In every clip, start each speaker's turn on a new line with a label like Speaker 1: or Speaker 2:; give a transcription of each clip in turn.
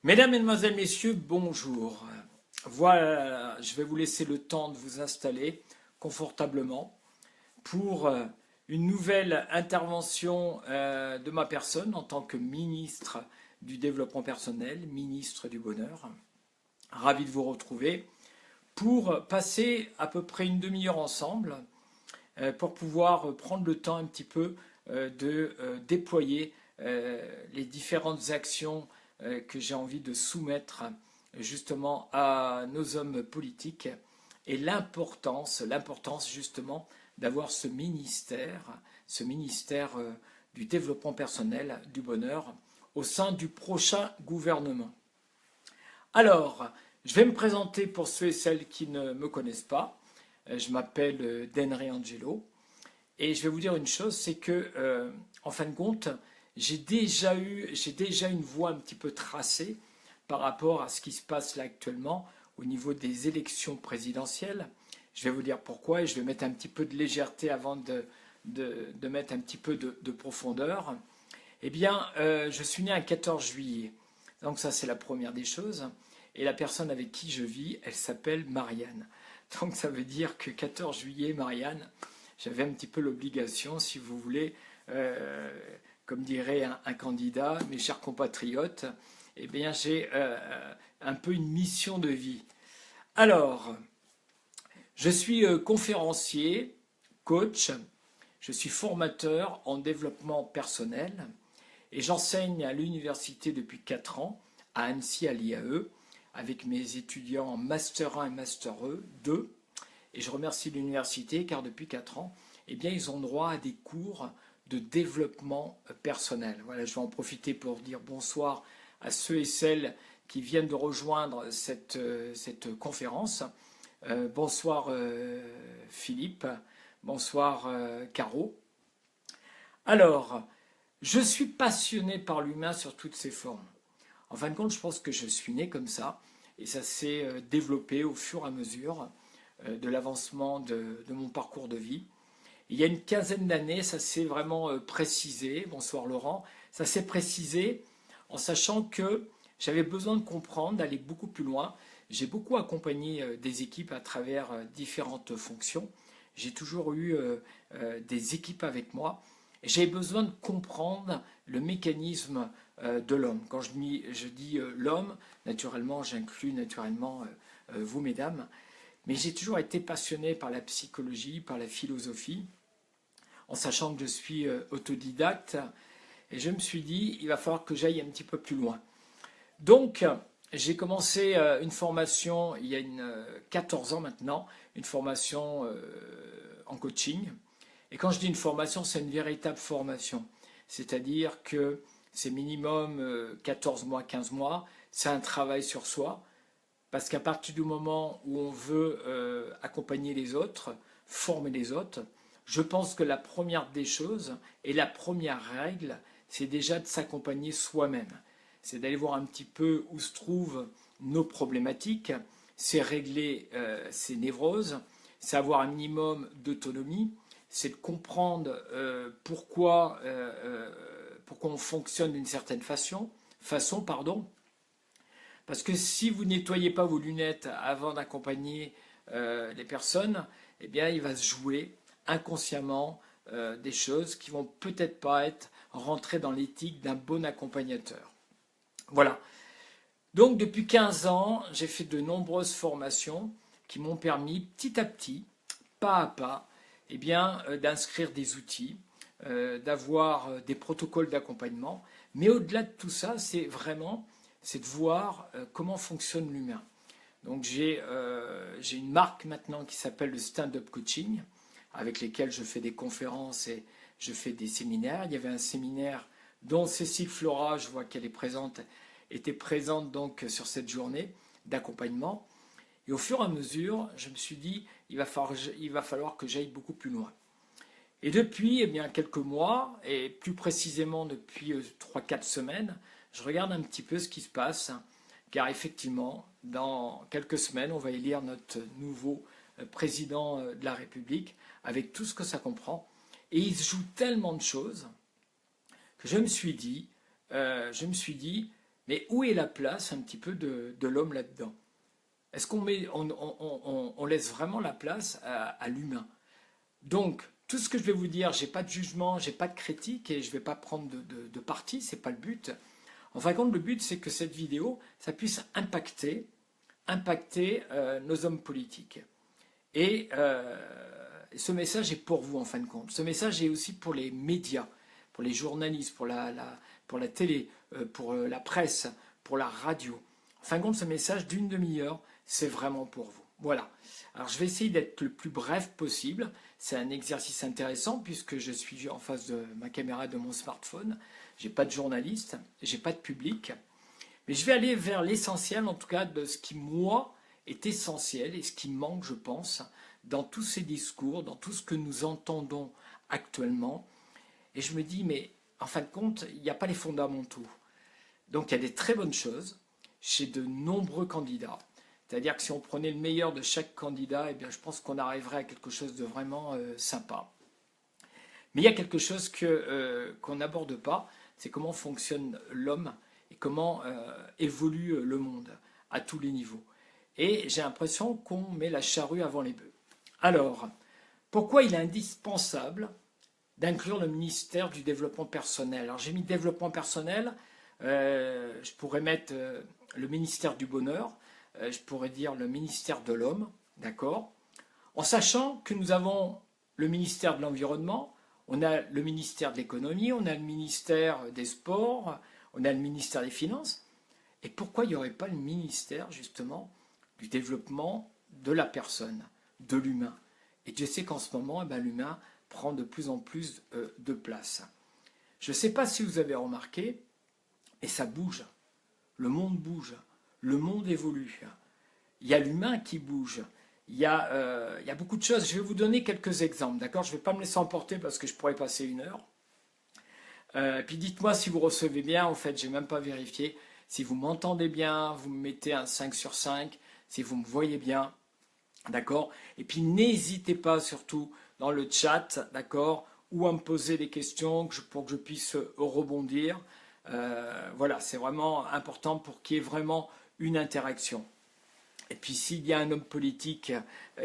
Speaker 1: Mesdames, Mesdemoiselles, Messieurs, bonjour. Voilà, je vais vous laisser le temps de vous installer confortablement pour une nouvelle intervention de ma personne en tant que ministre du Développement personnel, ministre du Bonheur. Ravi de vous retrouver pour passer à peu près une demi-heure ensemble pour pouvoir prendre le temps un petit peu de déployer les différentes actions que j'ai envie de soumettre justement à nos hommes politiques et l'importance justement d'avoir ce ministère du développement personnel, du bonheur, au sein du prochain gouvernement. Alors, je vais me présenter pour ceux et celles qui ne me connaissent pas. Je m'appelle Denry Angelo et je vais vous dire une chose, c'est que en fin de compte, j'ai déjà une voie un petit peu tracée par rapport à ce qui se passe là actuellement au niveau des élections présidentielles. Je vais vous dire pourquoi et je vais mettre un petit peu de légèreté avant de mettre un petit peu de profondeur. Eh bien, je suis né un 14 juillet. Donc ça, c'est la première des choses. Et la personne avec qui je vis, elle s'appelle Marianne. Donc ça veut dire que 14 juillet, Marianne, j'avais un petit peu l'obligation, si vous voulez, comme dirait un candidat, mes chers compatriotes, eh bien j'ai un peu une mission de vie. Alors, je suis conférencier, coach, je suis formateur en développement personnel et j'enseigne à l'université depuis 4 ans, à Annecy, à l'IAE, avec mes étudiants en Master 1 et Master 2. Et je remercie l'université car depuis 4 ans, eh bien, ils ont droit à des cours de développement personnel. Voilà, je vais en profiter pour dire bonsoir à ceux et celles qui viennent de rejoindre cette conférence. Bonsoir Philippe, bonsoir Caro. Alors, je suis passionné par l'humain sur toutes ses formes. En fin de compte, je pense que je suis né comme ça et ça s'est développé au fur et à mesure de l'avancement de mon parcours de vie. Il y a une quinzaine d'années, ça s'est vraiment précisé. Bonsoir Laurent. Ça s'est précisé en sachant que j'avais besoin de comprendre, d'aller beaucoup plus loin. J'ai beaucoup accompagné des équipes à travers différentes fonctions. J'ai toujours eu des équipes avec moi. J'ai besoin de comprendre le mécanisme de l'homme. Quand je dis l'homme, naturellement, j'inclus naturellement vous, mesdames. Mais j'ai toujours été passionné par la psychologie, par la philosophie, en sachant que je suis autodidacte. Et je me suis dit, il va falloir que j'aille un petit peu plus loin. Donc, j'ai commencé une formation il y a 14 ans maintenant, une formation en coaching. Et quand je dis une formation, c'est une véritable formation. C'est-à-dire que c'est minimum 14 mois, 15 mois. C'est un travail sur soi. Parce qu'à partir du moment où on veut accompagner les autres, former les autres, je pense que la première des choses et la première règle, c'est déjà de s'accompagner soi-même. C'est d'aller voir un petit peu où se trouvent nos problématiques, c'est régler ses névroses, c'est avoir un minimum d'autonomie, c'est de comprendre pourquoi on fonctionne d'une certaine façon, parce que si vous ne nettoyez pas vos lunettes avant d'accompagner les personnes, eh bien, il va se jouer inconsciemment des choses qui vont peut-être pas être rentrées dans l'éthique d'un bon accompagnateur. Voilà. Donc, depuis 15 ans, j'ai fait de nombreuses formations qui m'ont permis, petit à petit, pas à pas, eh bien, d'inscrire des outils, d'avoir des protocoles d'accompagnement. Mais au-delà de tout ça, c'est de voir comment fonctionne l'humain. Donc j'ai une marque maintenant qui s'appelle le stand-up coaching, avec lesquels je fais des conférences et je fais des séminaires. Il y avait un séminaire dont Cécile Flora, je vois qu'elle est présente, était présente donc sur cette journée d'accompagnement. Et au fur et à mesure, je me suis dit, il va falloir que j'aille beaucoup plus loin. Et depuis eh bien, quelques mois, et plus précisément depuis 3-4 semaines, je regarde un petit peu ce qui se passe, car effectivement, dans quelques semaines, on va élire notre nouveau président de la République, avec tout ce que ça comprend. Et il se joue tellement de choses que je me suis dit, Mais où est la place un petit peu de l'homme là-dedans? Est-ce on laisse vraiment la place à l'humain? Donc, tout ce que je vais vous dire, j'ai pas de jugement, j'ai pas de critique et je vais pas prendre de parti, c'est pas le but. En fin de compte, le but, c'est que cette vidéo, ça puisse impacter nos hommes politiques. Et ce message est pour vous, en fin de compte. Ce message est aussi pour les médias, pour les journalistes, pour la télé, pour la presse, pour la radio. En fin de compte, ce message d'une demi-heure, c'est vraiment pour vous. Voilà. Alors, je vais essayer d'être le plus bref possible. C'est un exercice intéressant puisque je suis en face de ma caméra de mon smartphone. Je n'ai pas de journaliste, je n'ai pas de public. Mais je vais aller vers l'essentiel, en tout cas, de ce qui, moi, est essentiel et ce qui manque, je pense, dans tous ces discours, dans tout ce que nous entendons actuellement. Et je me dis, mais en fin de compte, il n'y a pas les fondamentaux. Donc il y a des très bonnes choses chez de nombreux candidats. C'est-à-dire que si on prenait le meilleur de chaque candidat, eh bien, je pense qu'on arriverait à quelque chose de vraiment sympa. Mais il y a quelque chose qu'on n'aborde pas, c'est comment fonctionne l'homme et comment évolue le monde à tous les niveaux. Et j'ai l'impression qu'on met la charrue avant les bœufs. Alors, pourquoi il est indispensable d'inclure le ministère du développement personnel? Alors j'ai mis développement personnel, je pourrais mettre le ministère du bonheur, je pourrais dire le ministère de l'homme, d'accord? En sachant que nous avons le ministère de l'environnement, on a le ministère de l'économie, on a le ministère des sports, on a le ministère des finances. Et pourquoi il n'y aurait pas le ministère, justement, du développement de la personne, de l'humain? Et je sais qu'en ce moment, l'humain prend de plus en plus de place. Je ne sais pas si vous avez remarqué, mais ça bouge. Le monde bouge. Le monde évolue. Il y a l'humain qui bouge. Il y a beaucoup de choses. Je vais vous donner quelques exemples, d'accord? Je ne vais pas me laisser emporter parce que je pourrais passer une heure. Puis dites-moi si vous recevez bien. En fait, je n'ai même pas vérifié. Si vous m'entendez bien, vous me mettez un 5 sur 5. Si vous me voyez bien, d'accord? Et puis n'hésitez pas surtout dans le chat, d'accord? Ou à me poser des questions pour que je puisse rebondir. Voilà, c'est vraiment important pour qu'il y ait vraiment une interaction. Et puis s'il y a un homme politique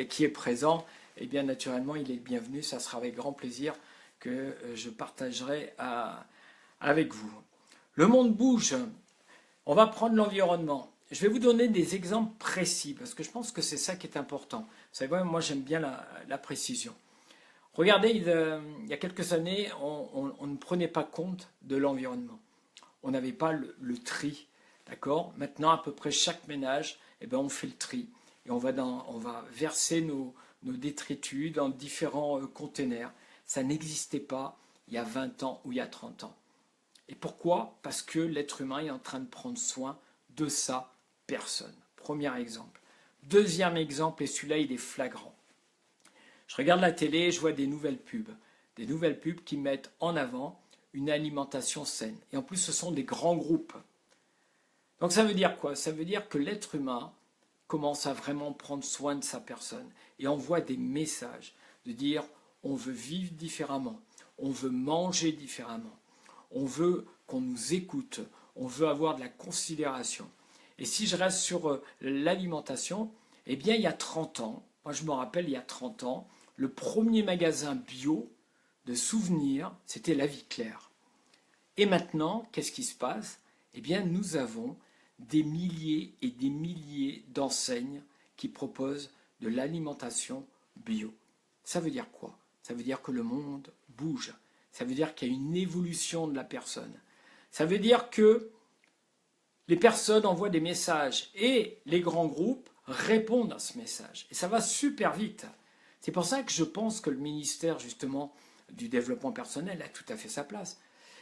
Speaker 1: qui est présent, eh bien naturellement il est le bienvenu, ça sera avec grand plaisir que je partagerai avec vous. Le monde bouge, on va prendre l'environnement. Je vais vous donner des exemples précis parce que je pense que c'est ça qui est important. Vous savez, moi j'aime bien la précision. Regardez, il y a quelques années, on ne prenait pas compte de l'environnement. On n'avait pas le tri, d'accord? Maintenant, à peu près chaque ménage, on fait le tri. Et on va verser nos détritus dans différents containers. Ça n'existait pas il y a 20 ans ou il y a 30 ans. Et pourquoi? Parce que l'être humain est en train de prendre soin de sa personne. Premier exemple. Deuxième exemple, et celui-là, il est flagrant. Je regarde la télé, je vois des nouvelles pubs. Des nouvelles pubs qui mettent en avant une alimentation saine. Et en plus, ce sont des grands groupes. Donc ça veut dire quoi? Ça veut dire que l'être humain commence à vraiment prendre soin de sa personne et envoie des messages de dire on veut vivre différemment, on veut manger différemment, on veut qu'on nous écoute, on veut avoir de la considération. Et si je reste sur l'alimentation, eh bien il y a 30 ans, moi je me rappelle il y a 30 ans, le premier magasin bio de souvenirs, c'était La Vie Claire. Et maintenant, qu'est-ce qui se passe? Eh bien nous avons des milliers et des milliers d'enseignes qui proposent de l'alimentation bio. Ça veut dire quoi? Ça veut dire que le monde bouge. Ça veut dire qu'il y a une évolution de la personne. Ça veut dire que les personnes envoient des messages et les grands groupes répondent à ce message. Et ça va super vite. C'est pour ça que je pense que le ministère, justement, du développement personnel a tout à fait sa place.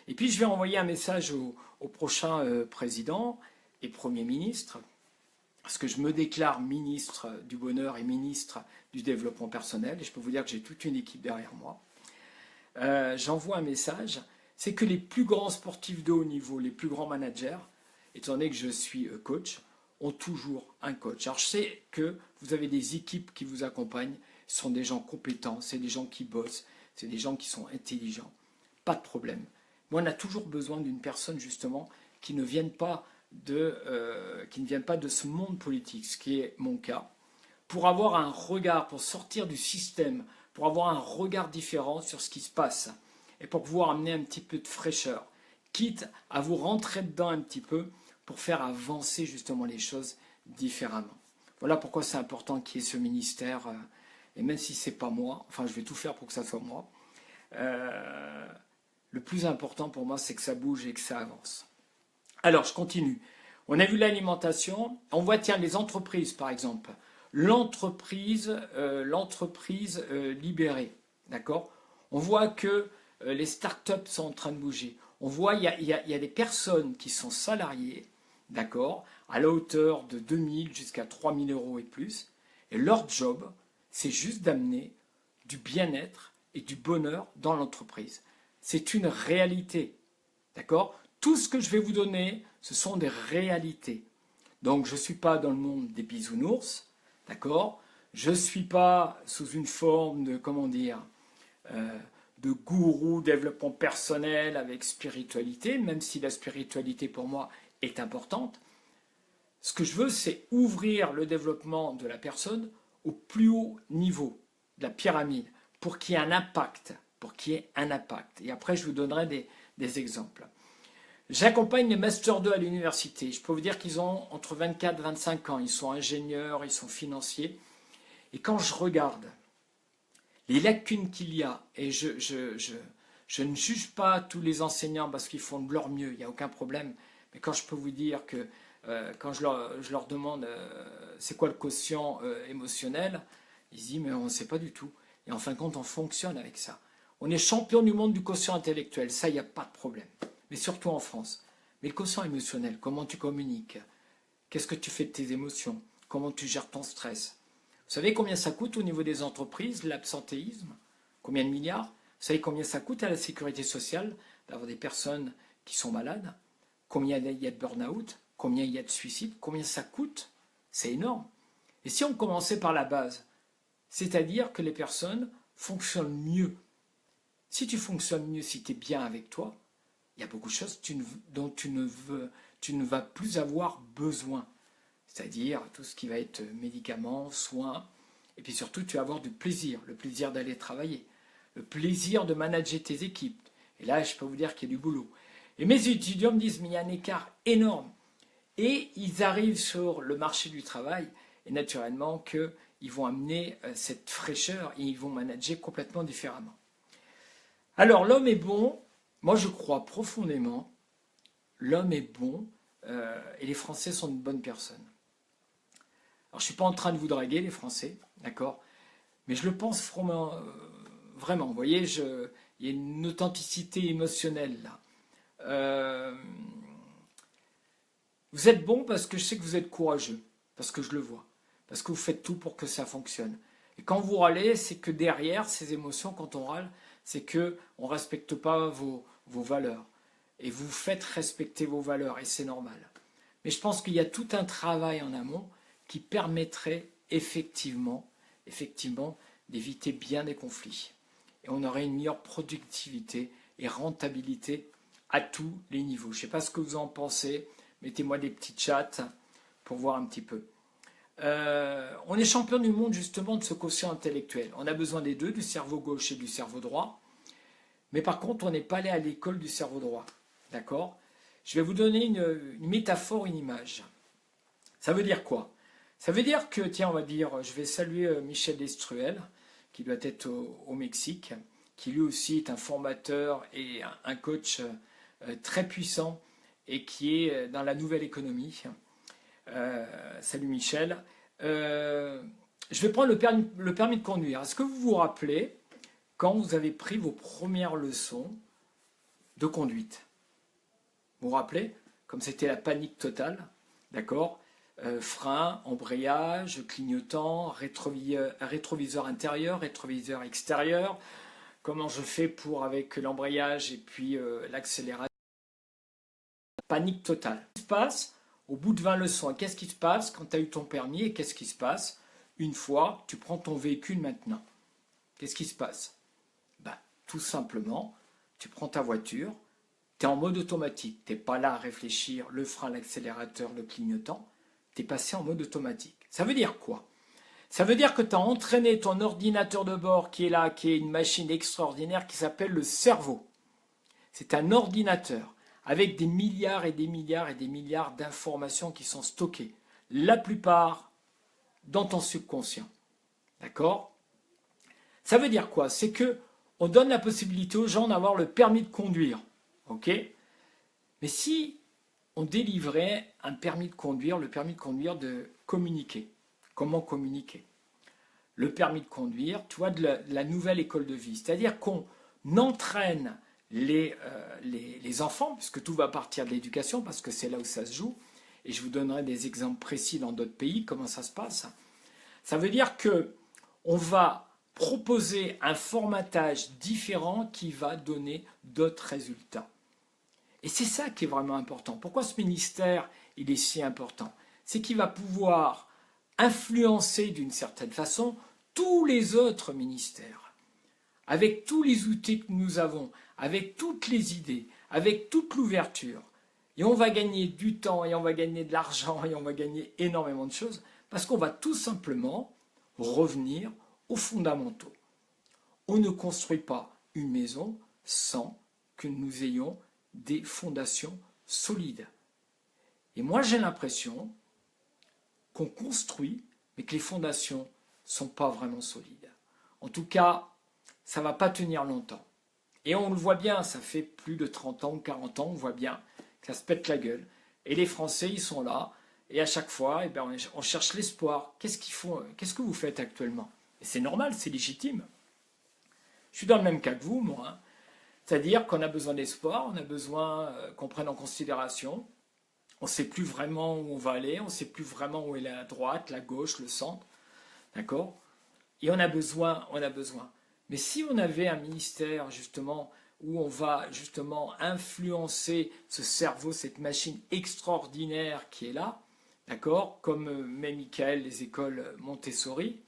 Speaker 1: Et puis, je vais envoyer un message au prochain président et Premier ministre, parce que je me déclare ministre du bonheur et ministre du développement personnel, et je peux vous dire que j'ai toute une équipe derrière moi. J'envoie un message, c'est que les plus grands sportifs de haut niveau, les plus grands managers, étant donné que je suis coach, ont toujours un coach. Alors je sais que vous avez des équipes qui vous accompagnent, ce sont des gens compétents, c'est des gens qui bossent, c'est des gens qui sont intelligents, pas de problème. Moi, on a toujours besoin d'une personne justement qui ne vienne pas qui ne viennent pas de ce monde politique, ce qui est mon cas, pour avoir un regard, pour sortir du système, pour avoir un regard différent sur ce qui se passe et pour pouvoir amener un petit peu de fraîcheur, quitte à vous rentrer dedans un petit peu pour faire avancer justement les choses différemment. Voilà pourquoi c'est important qu'il y ait ce ministère, et même si c'est pas moi, enfin je vais tout faire pour que ça soit moi, le plus important pour moi c'est que ça bouge et que ça avance. Alors je continue. On a vu l'alimentation, on voit tiens les entreprises par exemple, l'entreprise libérée, d'accord. On voit que les startups sont en train de bouger. On voit il y a des personnes qui sont salariées, d'accord, à la hauteur de 2000 jusqu'à 3000 euros et plus. Et leur job, c'est juste d'amener du bien-être et du bonheur dans l'entreprise. C'est une réalité, d'accord. Tout ce que je vais vous donner, ce sont des réalités. Donc je ne suis pas dans le monde des bisounours, d'accord. Je ne suis pas sous une forme de, comment dire, de gourou développement personnel avec spiritualité, même si la spiritualité pour moi est importante. Ce que je veux, c'est ouvrir le développement de la personne au plus haut niveau de la pyramide pour qu'il y ait un impact, Et après, je vous donnerai des exemples. J'accompagne les Master 2 à l'université. Je peux vous dire qu'ils ont entre 24 et 25 ans. Ils sont ingénieurs, ils sont financiers. Et quand je regarde les lacunes qu'il y a, et je ne juge pas tous les enseignants parce qu'ils font de leur mieux, il n'y a aucun problème, mais quand je peux vous dire que quand je leur demande c'est quoi le quotient émotionnel, ils disent mais on ne sait pas du tout. Et en fin de compte, on fonctionne avec ça. On est champion du monde du quotient intellectuel, ça, il n'y a pas de problème. Mais surtout en France. Mais le quotient émotionnel, comment tu communiques? Qu'est-ce que tu fais de tes émotions? Comment tu gères ton stress? Vous savez combien ça coûte au niveau des entreprises, l'absentéisme? Combien de milliards? Vous savez combien ça coûte à la sécurité sociale d'avoir des personnes qui sont malades? Combien il y a de burn-out? Combien il y a de suicides? Combien ça coûte? C'est énorme. Et si on commençait par la base, c'est-à-dire que les personnes fonctionnent mieux. Si tu fonctionnes mieux, si tu es bien avec toi, il y a beaucoup de choses dont tu ne vas plus avoir besoin. C'est-à-dire tout ce qui va être médicaments, soins, et puis surtout tu vas avoir du plaisir, le plaisir d'aller travailler, le plaisir de manager tes équipes. Et là, je peux vous dire qu'il y a du boulot. Et mes étudiants me disent, mais il y a un écart énorme. Et ils arrivent sur le marché du travail, et naturellement qu'ils vont amener cette fraîcheur, et ils vont manager complètement différemment. Alors l'homme est bon, moi je crois profondément, l'homme est bon, et les Français sont de bonnes personnes. Alors je ne suis pas en train de vous draguer les Français, d'accord, mais je le pense vraiment, vous voyez, il y a une authenticité émotionnelle là. Vous êtes bon parce que je sais que vous êtes courageux, parce que je le vois, parce que vous faites tout pour que ça fonctionne. Et quand vous râlez, c'est que derrière ces émotions, quand on râle, c'est qu'on ne respecte pas vos valeurs. Et vous faites respecter vos valeurs, et c'est normal. Mais je pense qu'il y a tout un travail en amont qui permettrait effectivement d'éviter bien des conflits. Et on aurait une meilleure productivité et rentabilité à tous les niveaux. Je ne sais pas ce que vous en pensez, mettez-moi des petits chats pour voir un petit peu. On est champion du monde justement de ce quotient intellectuel. On a besoin des deux, du cerveau gauche et du cerveau droit. Mais par contre, on n'est pas allé à l'école du cerveau droit. D'accord? Je vais vous donner une métaphore, une image. Ça veut dire quoi? Ça veut dire que, tiens, on va dire, je vais saluer Michel Destruel, qui doit être au Mexique, qui lui aussi est un formateur et un coach très puissant et qui est dans la nouvelle économie. Salut Michel. Je vais prendre le permis de conduire. Est-ce que vous vous rappelez quand vous avez pris vos premières leçons de conduite? Vous vous rappelez? Comme c'était la panique totale, d'accord? Frein, embrayage, clignotant, rétroviseur intérieur, rétroviseur extérieur. Comment je fais pour avec l'embrayage et puis l'accélération? Panique totale. Qu'est-ce qui se passe au bout de 20 leçons? Qu'est-ce qui se passe quand tu as eu ton permis? Et qu'est-ce qui se passe une fois tu prends ton véhicule maintenant? Qu'est-ce qui se passe? Tout simplement, tu prends ta voiture, Tu es en mode automatique. Tu n'es pas là à réfléchir, le frein, l'accélérateur, le clignotant. Tu es passé en mode automatique. Ça veut dire quoi? Ça veut dire que tu as entraîné ton ordinateur de bord qui est là, qui est une machine extraordinaire qui s'appelle le cerveau. C'est un ordinateur avec des milliards et des milliards et des milliards d'informations qui sont stockées. La plupart dans ton subconscient. D'accord? Ça veut dire quoi? C'est que on donne la possibilité aux gens d'avoir le permis de conduire. Ok? Mais si on délivrait un permis de conduire, le permis de conduire de communiquer. Comment communiquer? Le permis de conduire, tu vois, de la nouvelle école de vie. C'est-à-dire qu'on entraîne les enfants, puisque tout va partir de l'éducation, parce que c'est là où ça se joue, et je vous donnerai des exemples précis dans d'autres pays, comment ça se passe. Ça veut dire qu'on va proposer un formatage différent qui va donner d'autres résultats. Et c'est ça qui est vraiment important. Pourquoi ce ministère, il est si important? C'est qu'il va pouvoir influencer d'une certaine façon tous les autres ministères. Avec tous les outils que nous avons, avec toutes les idées, avec toute l'ouverture. Et on va gagner du temps, et on va gagner de l'argent, et on va gagner énormément de choses, parce qu'on va tout simplement revenir aux fondamentaux. On ne construit pas une maison sans que nous ayons des fondations solides. Et moi, j'ai l'impression qu'on construit, mais que les fondations ne sont pas vraiment solides. En tout cas, ça ne va pas tenir longtemps. Et on le voit bien, ça fait plus de 30 ans ou 40 ans, on voit bien que ça se pète la gueule. Et les Français, ils sont là, et à chaque fois, on cherche l'espoir. Qu'est-ce qu'ils font? Qu'est-ce que vous faites actuellement? Et c'est normal, c'est légitime. Je suis dans le même cas que vous, moi. Hein. C'est-à-dire qu'on a besoin d'espoir, on a besoin qu'on prenne en considération. On ne sait plus vraiment où on va aller, on ne sait plus vraiment où est la droite, la gauche, le centre. D'accord? Et on a besoin. Mais si on avait un ministère, justement, où on va justement influencer ce cerveau, cette machine extraordinaire qui est là, d'accord? Comme met Michael, les écoles Montessori,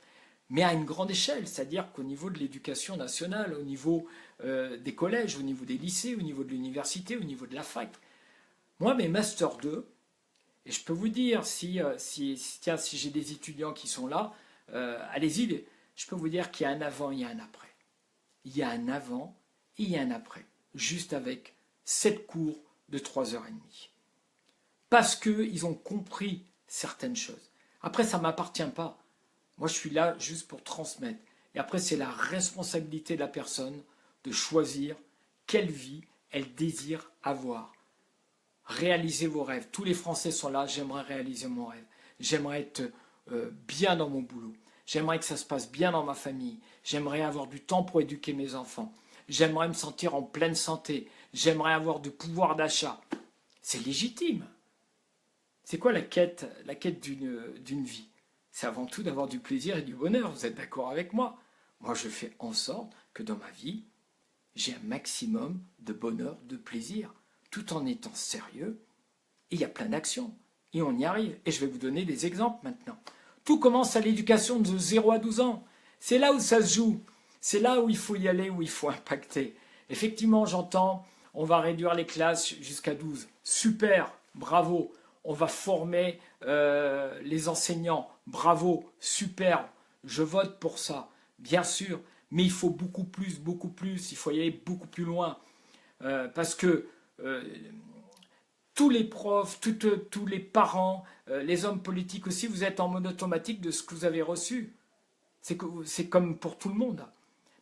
Speaker 1: mais à une grande échelle, c'est-à-dire qu'au niveau de l'éducation nationale, au niveau des collèges, au niveau des lycées, au niveau de l'université, au niveau de la fac. Moi, mes Master 2, et je peux vous dire, si j'ai des étudiants qui sont là, allez-y, je peux vous dire qu'il y a un avant et il y a un après. Il y a un avant et il y a un après, juste avec 7 cours de 3h30. Parce qu'ils ont compris certaines choses. Après, ça ne m'appartient pas. Moi, je suis là juste pour transmettre. Et après, c'est la responsabilité de la personne de choisir quelle vie elle désire avoir. Réalisez vos rêves. Tous les Français sont là, j'aimerais réaliser mon rêve. J'aimerais être bien dans mon boulot. J'aimerais que ça se passe bien dans ma famille. J'aimerais avoir du temps pour éduquer mes enfants. J'aimerais me sentir en pleine santé. J'aimerais avoir du pouvoir d'achat. C'est légitime. C'est quoi la quête d'une vie? C'est avant tout d'avoir du plaisir et du bonheur. Vous êtes d'accord avec moi? Moi, je fais en sorte que dans ma vie, j'ai un maximum de bonheur, de plaisir, tout en étant sérieux. Et il y a plein d'actions. Et on y arrive. Et je vais vous donner des exemples maintenant. Tout commence à l'éducation de 0 à 12 ans. C'est là où ça se joue. C'est là où il faut y aller, où il faut impacter. Effectivement, j'entends, on va réduire les classes jusqu'à 12. Super, bravo. On va former les enseignants. Bravo, super. Je vote pour ça, bien sûr. Mais il faut beaucoup plus. Il faut y aller beaucoup plus loin. Parce que tous les profs, tous les parents, les hommes politiques aussi, vous êtes en mode automatique de ce que vous avez reçu. C'est comme pour tout le monde.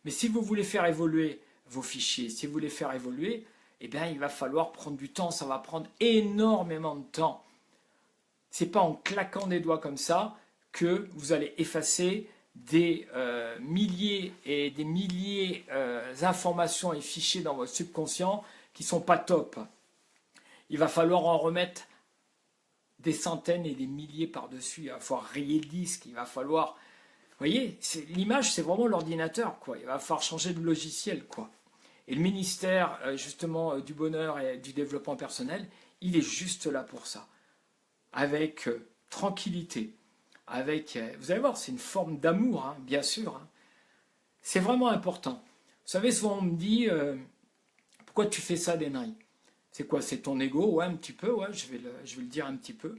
Speaker 1: Mais si vous voulez faire évoluer vos fichiers, si vous voulez faire évoluer, eh bien, il va falloir prendre du temps. Ça va prendre énormément de temps. Ce n'est pas en claquant des doigts comme ça que vous allez effacer des milliers et des milliers d'informations et fichiers dans votre subconscient qui ne sont pas top. Il va falloir en remettre des centaines et des milliers par-dessus. Il va falloir rayer le disque. Il va falloir... Vous voyez, l'image, c'est vraiment l'ordinateur, quoi. Il va falloir changer de logiciel, quoi. Et le ministère, justement, du bonheur et du développement personnel, il est juste là pour ça. Avec tranquillité. Avec, vous allez voir, c'est une forme d'amour, hein, bien sûr. Hein. C'est vraiment important. Vous savez, souvent on me dit, pourquoi tu fais ça, Denry? C'est quoi? C'est ton ego? Ouais, un petit peu, ouais, je vais le dire un petit peu.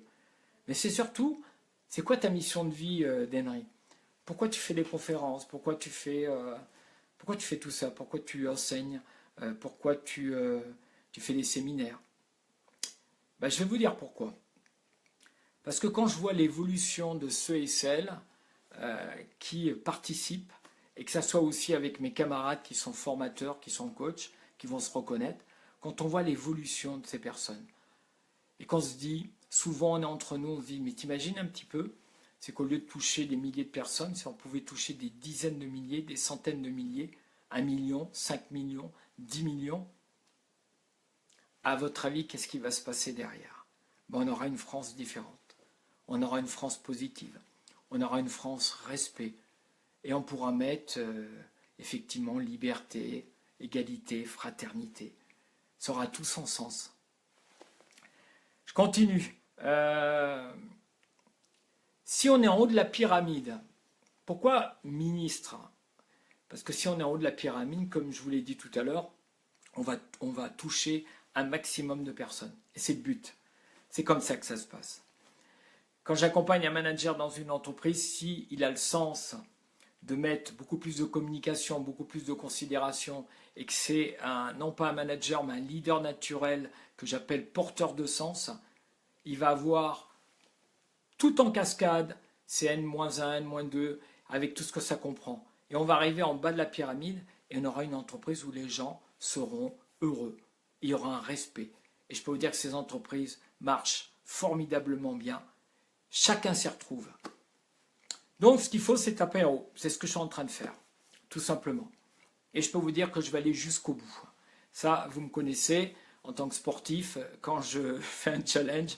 Speaker 1: Mais c'est surtout, c'est quoi ta mission de vie, d'Henry? Pourquoi tu fais des conférences? Pourquoi tu fais tout ça? Pourquoi tu enseignes? Pourquoi tu fais des séminaires? Ben, je vais vous dire pourquoi. Parce que quand je vois l'évolution de ceux et celles qui participent, et que ça soit aussi avec mes camarades qui sont formateurs, qui sont coachs, qui vont se reconnaître, quand on voit l'évolution de ces personnes, et qu'on se dit, souvent on est entre nous, on se dit, mais t'imagines un petit peu, c'est qu'au lieu de toucher des milliers de personnes, si on pouvait toucher des dizaines de milliers, des centaines de milliers, 1 million, 5 millions, 10 millions, à votre avis, qu'est-ce qui va se passer derrière? Ben, on aura une France différente. On aura une France positive. On aura une France respect. Et on pourra mettre effectivement liberté, égalité, fraternité. Ça aura tout son sens. Je continue. Si on est en haut de la pyramide, pourquoi ministre? Parce que si on est en haut de la pyramide, comme je vous l'ai dit tout à l'heure, on va toucher un maximum de personnes. Et c'est le but. C'est comme ça que ça se passe. Quand j'accompagne un manager dans une entreprise, s'il a le sens de mettre beaucoup plus de communication, beaucoup plus de considération, et que c'est non pas un manager, mais un leader naturel que j'appelle porteur de sens, il va avoir tout en cascade, c'est N-1, N-2, avec tout ce que ça comprend. Et on va arriver en bas de la pyramide, et on aura une entreprise où les gens seront heureux. Il y aura un respect. Et je peux vous dire que ces entreprises marchent formidablement bien. Chacun s'y retrouve. Donc ce qu'il faut, c'est taper en haut. C'est ce que je suis en train de faire, tout simplement. Et je peux vous dire que je vais aller jusqu'au bout. Ça, vous me connaissez, en tant que sportif, quand je fais un challenge,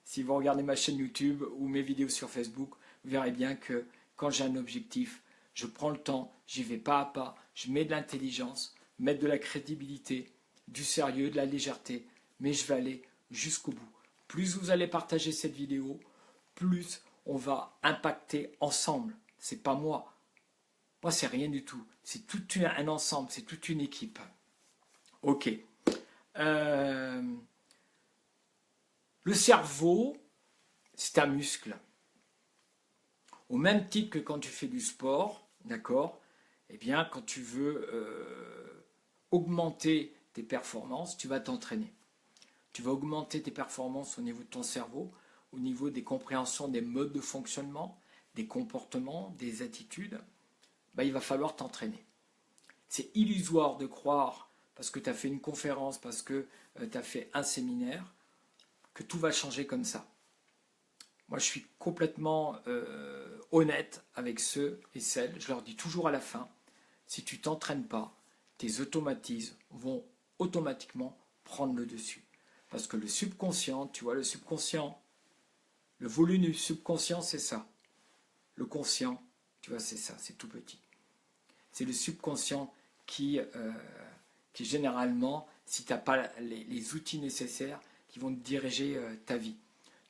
Speaker 1: si vous regardez ma chaîne YouTube ou mes vidéos sur Facebook, vous verrez bien que quand j'ai un objectif, je prends le temps, j'y vais pas à pas, je mets de l'intelligence, mettre de la crédibilité, du sérieux, de la légèreté, mais je vais aller jusqu'au bout. Plus vous allez partager cette vidéo, plus on va impacter ensemble. C'est pas moi. Moi, c'est rien du tout. C'est tout un ensemble, c'est toute une équipe. Ok. Le cerveau, c'est un muscle. Au même titre que quand tu fais du sport, d'accord? Eh bien, quand tu veux augmenter tes performances, tu vas t'entraîner. Tu vas augmenter tes performances au niveau de ton cerveau, au niveau des compréhensions des modes de fonctionnement, des comportements, des attitudes. Ben, il va falloir t'entraîner. C'est illusoire de croire, parce que tu as fait une conférence, parce que tu as fait un séminaire, que tout va changer comme ça. Moi, je suis complètement honnête avec ceux et celles. Je leur dis toujours à la fin, si tu ne t'entraînes pas, tes automatismes vont automatiquement prendre le dessus. Parce que le subconscient, tu vois, le subconscient, le volume du subconscient, c'est ça. Le conscient, tu vois, c'est ça, c'est tout petit. C'est le subconscient qui généralement, si tu n'as pas les outils nécessaires, qui vont te diriger ta vie.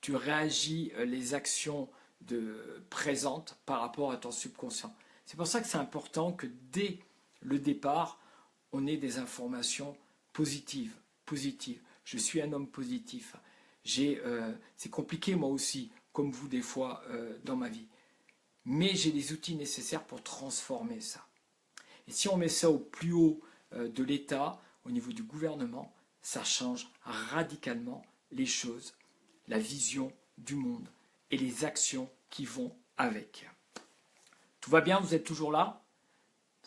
Speaker 1: Tu réagis les actions présentes par rapport à ton subconscient. C'est pour ça que c'est important que dès le départ, on ait des informations positives. Je suis un homme positif. C'est compliqué moi aussi, comme vous des fois dans ma vie. Mais j'ai les outils nécessaires pour transformer ça. Et si on met ça au plus haut de l'État, au niveau du gouvernement, ça change radicalement les choses, la vision du monde et les actions qui vont avec. Tout va bien? Vous êtes toujours là?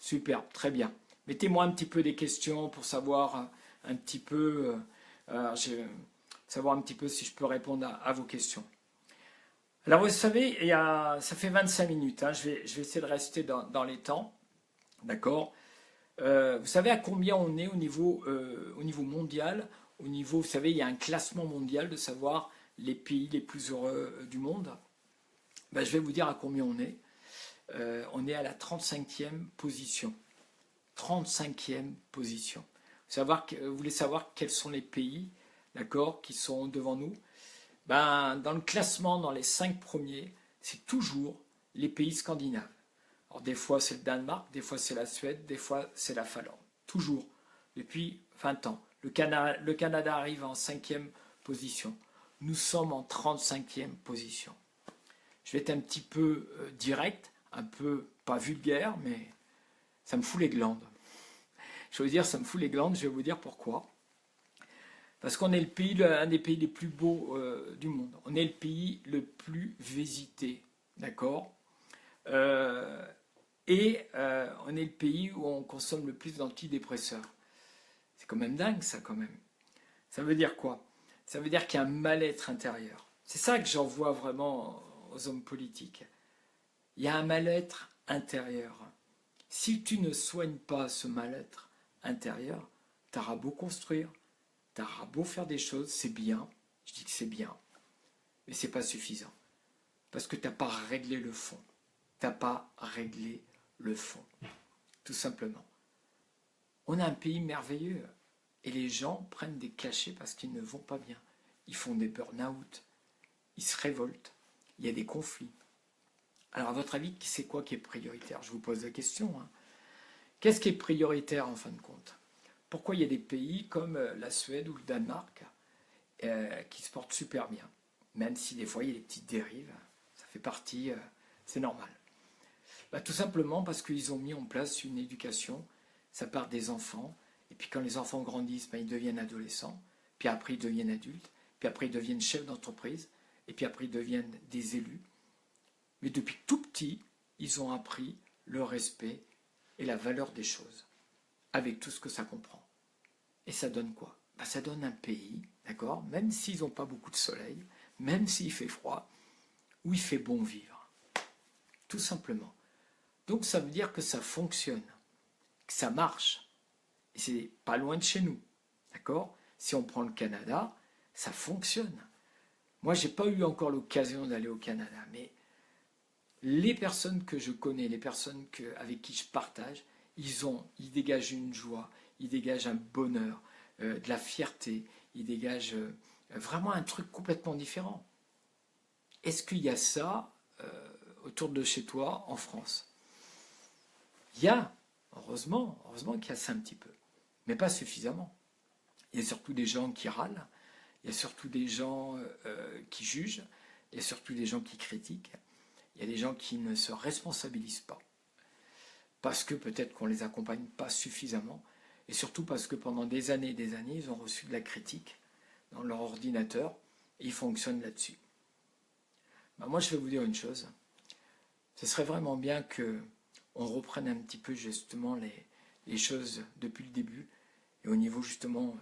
Speaker 1: Super, très bien. Mettez-moi un petit peu des questions pour savoir un petit peu, si je peux répondre à vos questions. Alors vous savez, ça fait 25 minutes, hein, je vais essayer de rester dans les temps, d'accord? Vous savez à combien on est au niveau mondial? Vous savez, il y a un classement mondial de savoir les pays les plus heureux du monde. Ben, je vais vous dire à combien on est. On est à la 35e position. 35e position. Vous voulez savoir quels sont les pays, d'accord, qui sont devant nous? Ben, dans le classement, dans les 5 premiers, c'est toujours les pays scandinaves. Alors, des fois, c'est le Danemark, des fois, c'est la Suède, des fois, c'est la Finlande. Toujours, depuis 20 ans. Le Canada arrive en 5e position. Nous sommes en 35e position. Je vais être un petit peu direct, un peu pas vulgaire, mais ça me fout les glandes. Je veux dire, ça me fout les glandes, je vais vous dire pourquoi. Parce qu'on est un des pays les plus beaux du monde. On est le pays le plus visité, d'accord, et on est le pays où on consomme le plus d'antidépresseurs. C'est quand même dingue, ça, quand même. Ça veut dire quoi? Ça veut dire qu'il y a un mal-être intérieur. C'est ça que j'en vois vraiment aux hommes politiques. Il y a un mal-être intérieur. Si tu ne soignes pas ce mal-être intérieur, tu auras beau construire, tu auras beau faire des choses, c'est bien, je dis que c'est bien, mais c'est pas suffisant. Parce que tu n'as pas réglé le fond. Tu n'as pas réglé le fond, tout simplement. On a un pays merveilleux et les gens prennent des cachets parce qu'ils ne vont pas bien. Ils font des burn-out, ils se révoltent, il y a des conflits. Alors à votre avis, c'est quoi qui est prioritaire? Je vous pose la question. Qu'est-ce qui est prioritaire en fin de compte? Pourquoi il y a des pays comme la Suède ou le Danemark qui se portent super bien? Même si des fois il y a des petites dérives, ça fait partie, c'est normal. Tout simplement parce qu'ils ont mis en place une éducation, ça part des enfants, et puis quand les enfants grandissent, ils deviennent adolescents, puis après ils deviennent adultes, puis après ils deviennent chefs d'entreprise, et puis après ils deviennent des élus. Mais depuis tout petit, ils ont appris le respect et la valeur des choses, avec tout ce que ça comprend. Et ça donne quoi? Ça donne un pays, d'accord, même s'ils n'ont pas beaucoup de soleil, même s'il fait froid, où il fait bon vivre. Tout simplement. Donc ça veut dire que ça fonctionne, que ça marche. Et c'est pas loin de chez nous, d'accord? Si on prend le Canada, ça fonctionne. Moi, j'ai pas eu encore l'occasion d'aller au Canada, mais les personnes que je connais, les personnes avec qui je partage, ils dégagent une joie, ils dégagent un bonheur, de la fierté, ils dégagent vraiment un truc complètement différent. Est-ce qu'il y a ça autour de chez toi en France? Il y a, heureusement qu'il y a ça un petit peu, mais pas suffisamment. Il y a surtout des gens qui râlent, il y a surtout des gens qui jugent, il y a surtout des gens qui critiquent. Il y a des gens qui ne se responsabilisent pas, parce que peut-être qu'on ne les accompagne pas suffisamment, et surtout parce que pendant des années et des années, ils ont reçu de la critique dans leur ordinateur, et ils fonctionnent là-dessus. Moi, je vais vous dire une chose, ce serait vraiment bien qu'on reprenne un petit peu justement les choses depuis le début, et au niveau justement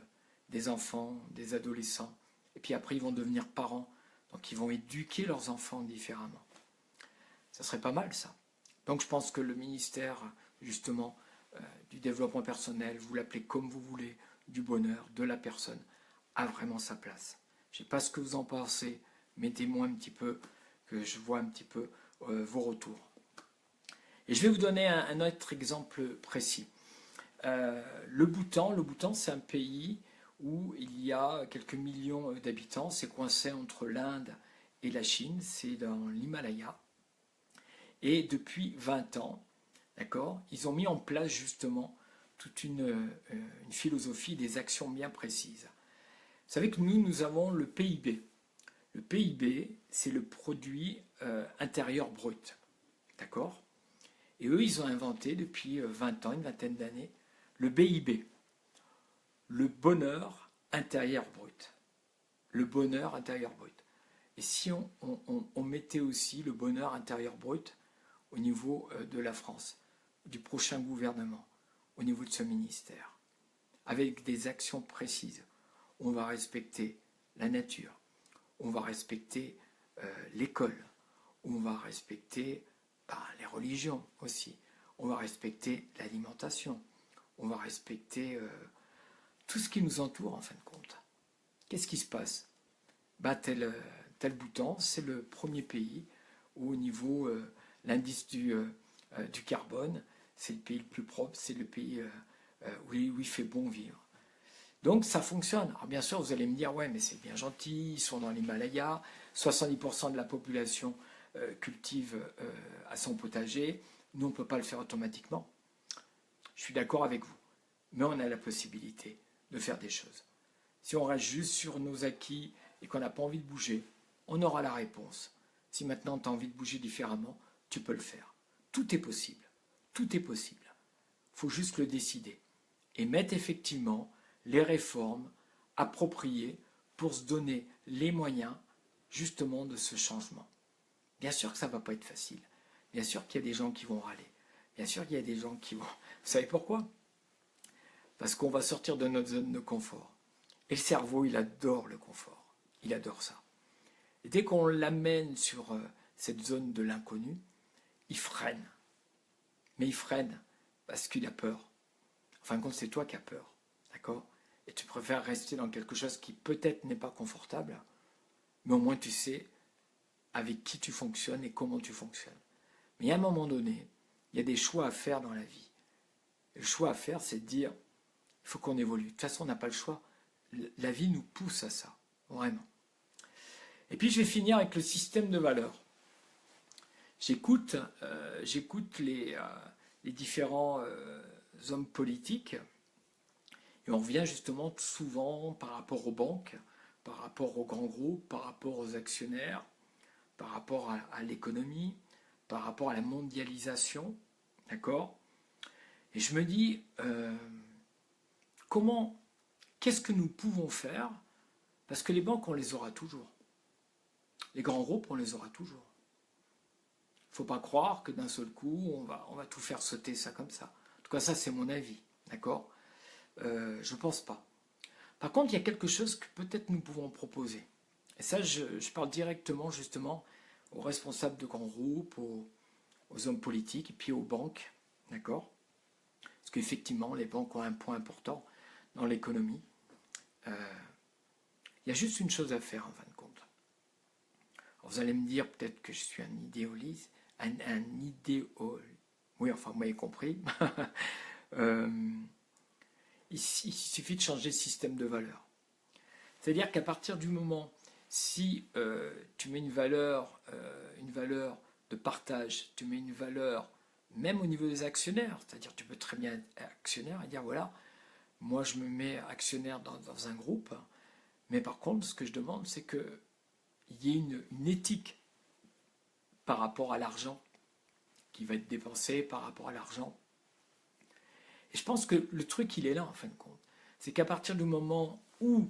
Speaker 1: des enfants, des adolescents, et puis après ils vont devenir parents, donc ils vont éduquer leurs enfants différemment. Ça serait pas mal, ça. Donc je pense que le ministère, justement, du développement personnel, vous l'appelez comme vous voulez, du bonheur, de la personne, a vraiment sa place. Je ne sais pas ce que vous en pensez, mettez-moi un petit peu, que je vois un petit peu vos retours. Et je vais vous donner un autre exemple précis. Le Bhoutan, c'est un pays où il y a quelques millions d'habitants, c'est coincé entre l'Inde et la Chine, c'est dans l'Himalaya. Et depuis 20 ans, d'accord, ils ont mis en place justement toute une philosophie, des actions bien précises. Vous savez que nous avons le PIB. Le PIB, c'est le produit intérieur brut. D'accord? Et eux, ils ont inventé depuis 20 ans, une vingtaine d'années, le BIB, le bonheur intérieur brut. Le bonheur intérieur brut. Et si on mettait aussi le bonheur intérieur brut au niveau de la France, du prochain gouvernement, au niveau de ce ministère, avec des actions précises. On va respecter la nature, on va respecter l'école, on va respecter les religions aussi, on va respecter l'alimentation, on va respecter tout ce qui nous entoure en fin de compte. Qu'est-ce qui se passe? Tel Bhoutan, c'est le premier pays où au niveau l'indice du carbone, c'est le pays le plus propre, c'est le pays où il fait bon vivre. Donc ça fonctionne. Alors bien sûr, vous allez me dire, ouais, mais c'est bien gentil, ils sont dans l'Himalaya, 70% de la population cultive à son potager, nous on ne peut pas le faire automatiquement. Je suis d'accord avec vous, mais on a la possibilité de faire des choses. Si on reste juste sur nos acquis et qu'on n'a pas envie de bouger, on aura la réponse. Si maintenant tu as envie de bouger différemment, tu peux le faire. Tout est possible. Tout est possible. Il faut juste le décider. Et mettre effectivement les réformes appropriées pour se donner les moyens justement de ce changement. Bien sûr que ça ne va pas être facile. Bien sûr qu'il y a des gens qui vont râler. Bien sûr qu'il y a des gens qui vont... Vous savez pourquoi? Parce qu'on va sortir de notre zone de confort. Et le cerveau, il adore le confort. Il adore ça. Et dès qu'on l'amène sur cette zone de l'inconnu, il freine. Mais il freine parce qu'il a peur. En fin de compte, c'est toi qui as peur. D'accord? Et tu préfères rester dans quelque chose qui peut-être n'est pas confortable, mais au moins tu sais avec qui tu fonctionnes et comment tu fonctionnes. Mais à un moment donné, il y a des choix à faire dans la vie. Et le choix à faire, c'est de dire, il faut qu'on évolue. De toute façon, on n'a pas le choix. La vie nous pousse à ça, vraiment. Et puis je vais finir avec le système de valeurs. J'écoute les différents hommes politiques et on revient justement souvent par rapport aux banques, par rapport aux grands groupes, par rapport aux actionnaires, par rapport à l'économie, par rapport à la mondialisation, d'accord? Et je me dis, qu'est-ce que nous pouvons faire? Parce que les banques, on les aura toujours. Les grands groupes, on les aura toujours. Il ne faut pas croire que d'un seul coup, on va tout faire sauter ça comme ça. En tout cas, ça, c'est mon avis, d'accord? Je ne pense pas. Par contre, il y a quelque chose que peut-être nous pouvons proposer. Et ça, je parle directement, justement, aux responsables de grands groupes, aux hommes politiques et puis aux banques, d'accord? Parce qu'effectivement, les banques ont un point important dans l'économie. Il y a juste une chose à faire, en fin de compte. Alors, vous allez me dire peut-être que je suis un idéoliste, oui, enfin, vous m'avez compris. Il suffit de changer le système de valeurs. C'est-à-dire qu'à partir du moment, si tu mets une valeur de partage, tu mets une valeur même au niveau des actionnaires, c'est-à-dire tu peux très bien être actionnaire et dire voilà, moi je me mets actionnaire dans un groupe, mais par contre ce que je demande c'est qu'il y ait une éthique par rapport à l'argent qui va être dépensé, par rapport à l'argent. Et je pense que le truc il est là en fin de compte. C'est qu'à partir du moment où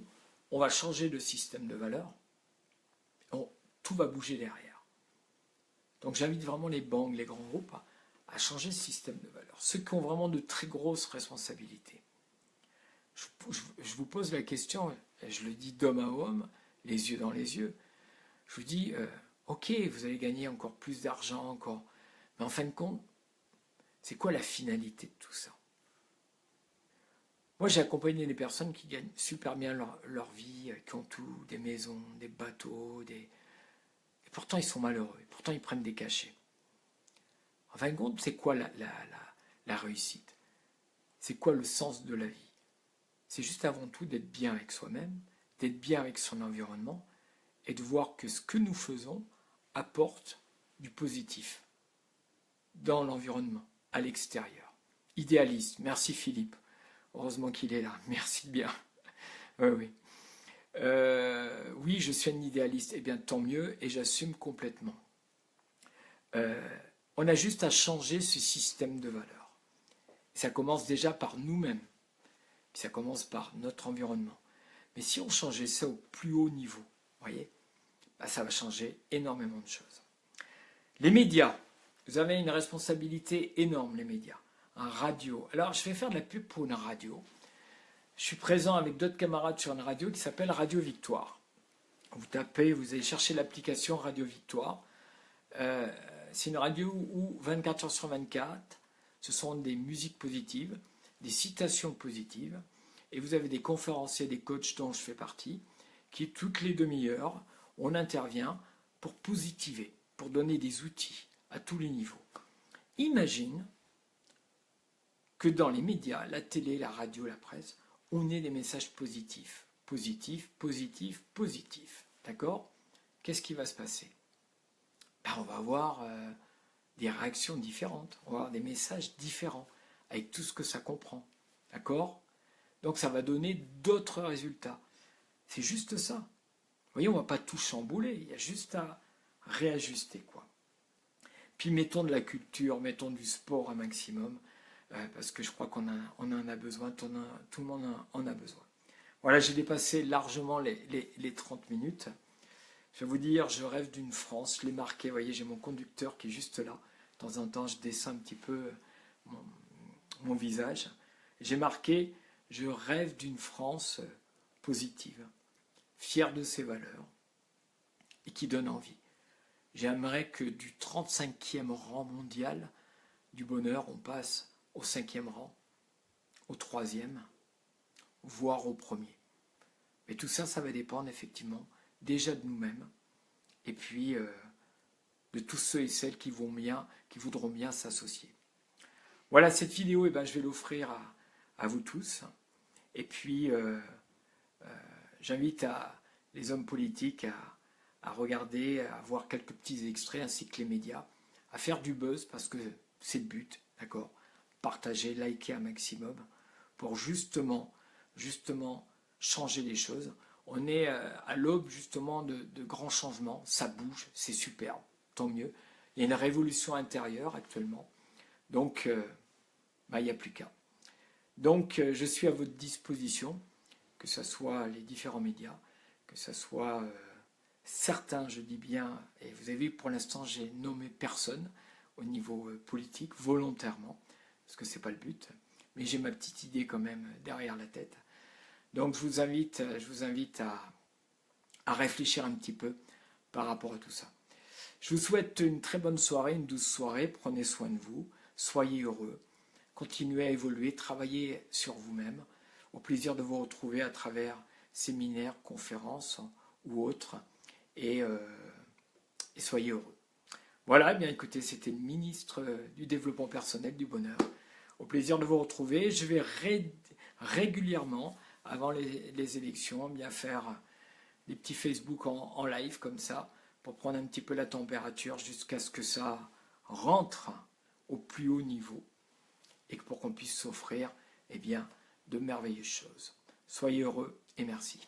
Speaker 1: on va changer le système de valeurs, tout va bouger derrière. Donc j'invite vraiment les banques, les grands groupes à changer ce système de valeurs. Ceux qui ont vraiment de très grosses responsabilités. Je vous pose la question, et je le dis d'homme à homme, les yeux dans les yeux. Je vous dis, ok, vous allez gagner encore plus d'argent, encore. Mais en fin de compte, c'est quoi la finalité de tout ça? Moi, j'ai accompagné des personnes qui gagnent super bien leur vie, qui ont tout, des maisons, des bateaux, et pourtant ils sont malheureux, pourtant ils prennent des cachets. En fin de compte, c'est quoi la réussite? C'est quoi le sens de la vie? C'est juste avant tout d'être bien avec soi-même, d'être bien avec son environnement, et de voir que ce que nous faisons apporte du positif dans l'environnement, à l'extérieur. Idéaliste, merci Philippe. Heureusement qu'il est là, merci bien. Oui. Oui, je suis un idéaliste, eh bien tant mieux, et j'assume complètement. On a juste à changer ce système de valeurs. Ça commence déjà par nous-mêmes, puis ça commence par notre environnement. Mais si on changeait ça au plus haut niveau, voyez, ça va changer énormément de choses. Les médias, vous avez une responsabilité énorme, les médias. Un radio. Alors, je vais faire de la pub pour une radio. Je suis présent avec d'autres camarades sur une radio qui s'appelle Radio Victoire. Vous tapez, vous allez chercher l'application Radio Victoire. C'est une radio où 24 heures sur 24, ce sont des musiques positives, des citations positives, et vous avez des conférenciers, des coachs dont je fais partie, qui toutes les demi-heures, on intervient pour positiver, pour donner des outils à tous les niveaux. Imagine que dans les médias, la télé, la radio, la presse, on ait des messages positifs. Positifs, positifs, positifs. D'accord? Qu'est-ce qui va se passer? On va avoir des réactions différentes, on va avoir des messages différents, avec tout ce que ça comprend. D'accord? Donc ça va donner d'autres résultats. C'est juste ça. Vous voyez, on ne va pas tout chambouler, il y a juste à réajuster, quoi. Puis mettons de la culture, mettons du sport un maximum, parce que je crois qu'on en a besoin, tout le monde en a besoin. Voilà, j'ai dépassé largement les 30 minutes. Je vais vous dire, je rêve d'une France, je l'ai marqué, vous voyez, j'ai mon conducteur qui est juste là. De temps en temps, je descends un petit peu mon visage. J'ai marqué, je rêve d'une France positive, fière de ses valeurs et qui donne envie. J'aimerais que du 35e rang mondial du bonheur, on passe au 5e rang, au 3e, voire au 1er. Mais tout ça, ça va dépendre effectivement déjà de nous-mêmes et puis de tous ceux et celles qui voudront bien s'associer. Voilà, cette vidéo, je vais l'offrir à vous tous. Et puis, j'invite les hommes politiques à regarder, à voir quelques petits extraits, ainsi que les médias, à faire du buzz, parce que c'est le but, d'accord ? Partager, liker un maximum, pour justement changer les choses. On est à l'aube justement de grands changements, ça bouge, c'est superbe, tant mieux. Il y a une révolution intérieure actuellement, donc il n'y a plus qu'à. Donc je suis à votre disposition, que ce soit les différents médias, que ce soit certains, je dis bien, et vous avez vu pour l'instant j'ai nommé personne au niveau politique, volontairement, parce que ce n'est pas le but, mais j'ai ma petite idée quand même derrière la tête. Donc je vous invite à réfléchir un petit peu par rapport à tout ça. Je vous souhaite une très bonne soirée, une douce soirée, prenez soin de vous, soyez heureux, continuez à évoluer, travaillez sur vous-même, au plaisir de vous retrouver à travers séminaires, conférences ou autres, et soyez heureux. Voilà, bien écoutez, c'était le ministre du Développement personnel, du Bonheur. Au plaisir de vous retrouver. Je vais régulièrement, avant les élections, bien faire des petits Facebook en live comme ça, pour prendre un petit peu la température jusqu'à ce que ça rentre au plus haut niveau et pour qu'on puisse s'offrir de merveilleuses choses. Soyez heureux et merci.